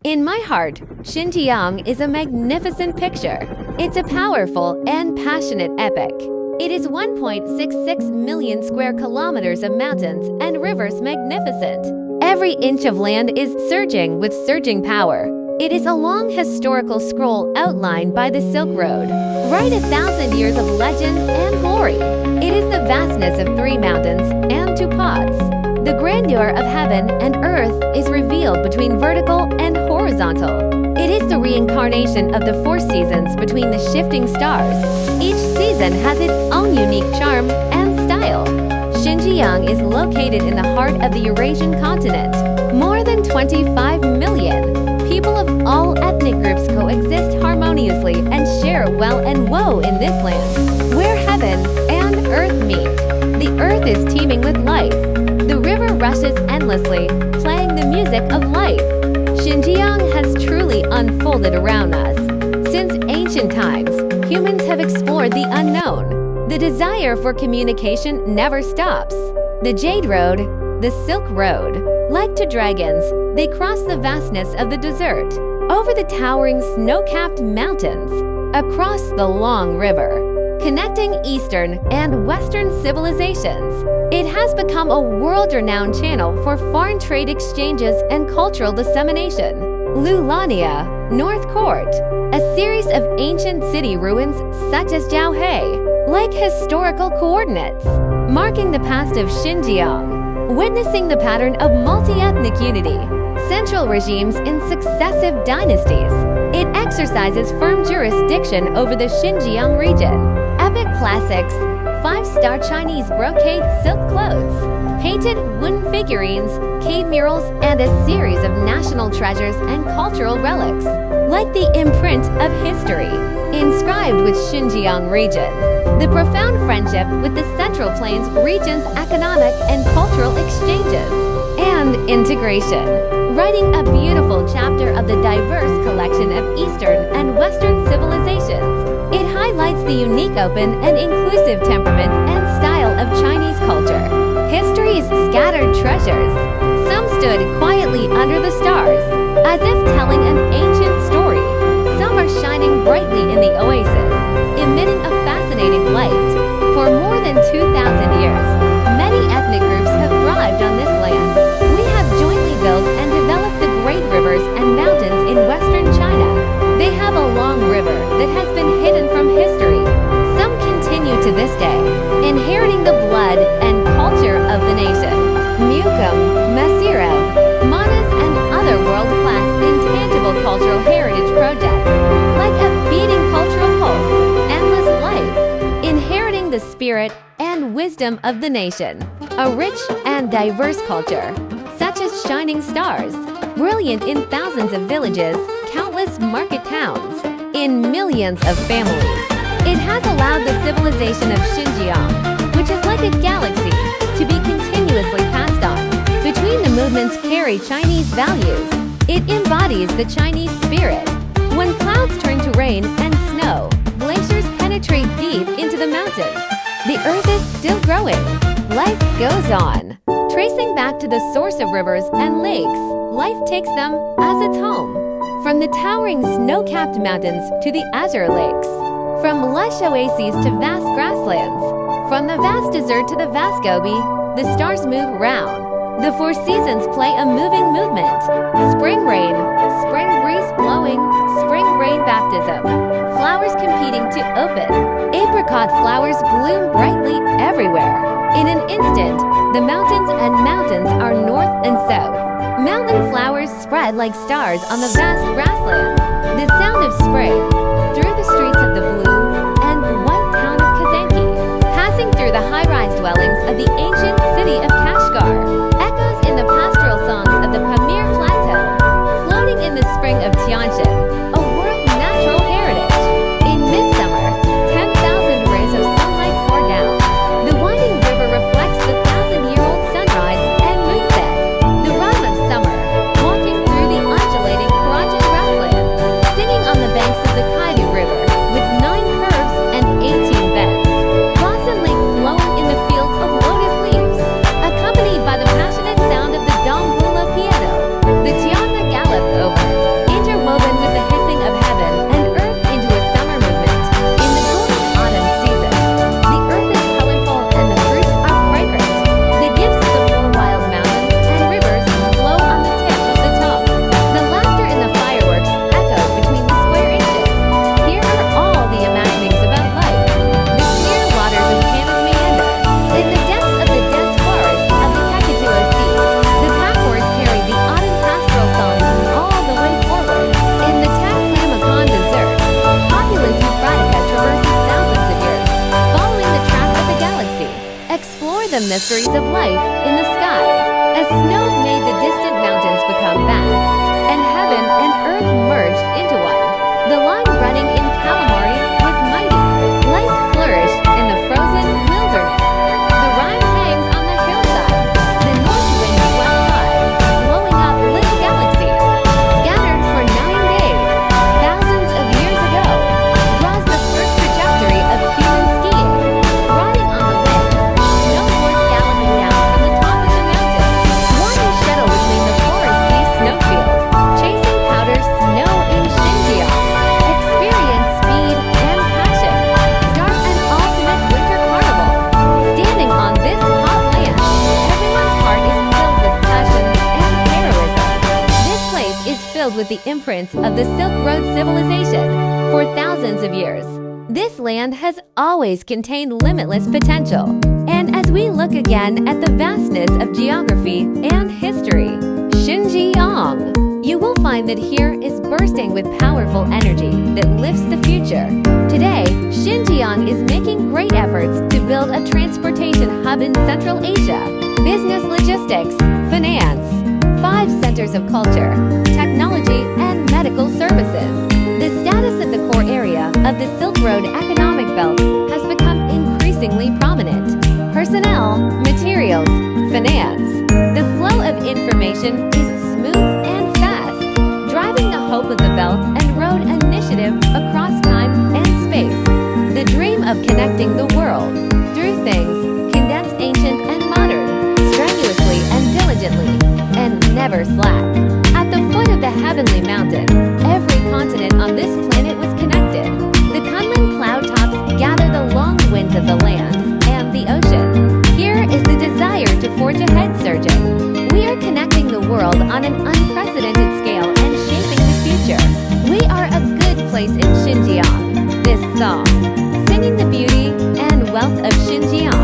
In my heart, Xinjiang is a magnificent picture. It's a powerful and passionate epic. It is 1.66 million square kilometers of mountains and rivers magnificent. Every inch of land is surging with surging power. It is a long historical scroll outlined by the Silk Road. Write 1,000 years of legend and glory. It is the vastness of 3 mountains and 2 pots. The grandeur of heaven and earth is revealed between vertical and horizontal. It is the reincarnation of the 4 seasons between the shifting stars. Each season has its own unique charm and style. Xinjiang is located in the heart of the Eurasian continent. More than 25 million people of all ethnic groups coexist harmoniously and share well and woe in this land, where heaven and earth meet. The earth is teeming with life. The river rushes endlessly, playing the music of life. Xinjiang has truly unfolded around us. Since ancient times, humans have explored the unknown. The desire for communication never stops. The Jade Road, the Silk Road. Like 2 dragons, they cross the vastness of the desert, over the towering snow-capped mountains, across the long river, connecting Eastern and Western civilizations. It has become a world-renowned channel for foreign trade exchanges and cultural dissemination. Lulania, North Court, a series of ancient city ruins such as Zhaohe, like historical coordinates, marking the past of Xinjiang. Witnessing the pattern of multi-ethnic unity, central regimes in successive dynasties. It exercises firm jurisdiction over the Xinjiang region. Epic classics, 5-star Chinese brocade silk clothes, painted wooden figurines, cave murals, and a series of national treasures and cultural relics, like the imprint of history, inscribed with Xinjiang region. The profound friendship with the Central Plains region's economic and cultural exchanges, and integration, writing a beautiful chapter of the diverse collection of Eastern and Western civilizations. It highlights the unique, open, and inclusive temperament and style of Chinese culture. History's scattered treasures. Some stood quietly under the stars, as if telling an ancient story. Some are shining brightly in the oasis, emitting a fascinating light. For more than 2,000 years, many ethnic groups have thrived on this land. We have jointly built and developed the great rivers and mountains in western China. They have a long river that has been hidden from history. Some continue to this day, inheriting the blood and culture of the nation. Mukum, Masirov, Manas, and other world-class intangible cultural heritage projects, like a beating cultural pulse, endless life, inheriting the spirit and wisdom of the nation. A rich and diverse culture, such as shining stars, brilliant in thousands of villages, countless market towns, in millions of families. It has allowed the civilization of Xinjiang, which is like a galaxy, to be continuously passed on. Between the movements carry Chinese values. It embodies the Chinese spirit. When clouds turn to rain and snow, glaciers penetrate deep into the mountains. The earth is still growing. Life goes on. Tracing back to the source of rivers and lakes, life takes them as its home. From the towering snow-capped mountains to the azure lakes, from lush oases to vast grasslands, from the vast desert to the vast Gobi, the stars move round. The 4 seasons play a moving movement. Spring rain, spring breeze blowing, spring rain baptism. Flowers competing to open. Apricot flowers bloom brightly everywhere. In an instant, the mountains are north and south. Mountain flowers spread like stars on the vast grassland. The sound of spring through the streets of the blue and white town of Kazakh, passing through the high-rise dwellings of the ancient city of Kashgar, echoes in the pastoral songs of the Pamir Plateau, floating in the spring of Tianjin, a world natural heritage. In midsummer, 10,000 rays of sunlight pour down. The winding river reflects the 1,000-year-old sunrise and moonset. The rhyme of summer, walking through the undulating Karakol Grassland, singing on the banks of the Kaidu River, with 9 curves and 18 bends. Blossom Lake flowing in the fields of lotus leaves, accompanied by the mysteries of life in the sky. As snow made the distant mountains become vast, and heaven and earth merged into one. The line running in Calamari was mighty. Life flourished in the frozen wilderness. The Rhine hangs on the hillside. The north wind swept high, blowing out little galaxies. Scattered for 9 days, thousands of years ago, draws the first trajectory of human skiing. Riding on the wind, snowboards galloping down from the top of the mountain. One shuttle between the foresty snowfield, chasing powder snow in Xinjiang. Experience speed and passion. Start an ultimate winter carnival. Standing on this hot land, everyone's heart is filled with passion and heroism. This place is filled with the imprints of the Silk Road civilization for thousands of years. This land has always contained limitless potential. And as we look again at the vastness of geography and history, Xinjiang, you will find that here is bursting with powerful energy that lifts the future. Today, Xinjiang is making great efforts to build a transportation hub in Central Asia, business logistics, finance, 5 centers of culture, technology, and medical services. The status of the core area of the Silk Road economic belt has become increasingly prominent. Personnel, materials, finance. The flow of information is smooth and fast, driving the hope of the Belt and Road Initiative across time and space. The dream of connecting the world through things, condense ancient and modern, strenuously and diligently, and never slack. At the foot of the heavenly mountain, every continent on this planet was connected. The Kunlun cloud tops gather the long winds of the land and the ocean. Here is the desire to forge ahead surging. We are connecting the world on an unprecedented scale and shaping the future. We are a good place in Xinjiang. This song, singing the beauty and wealth of Xinjiang.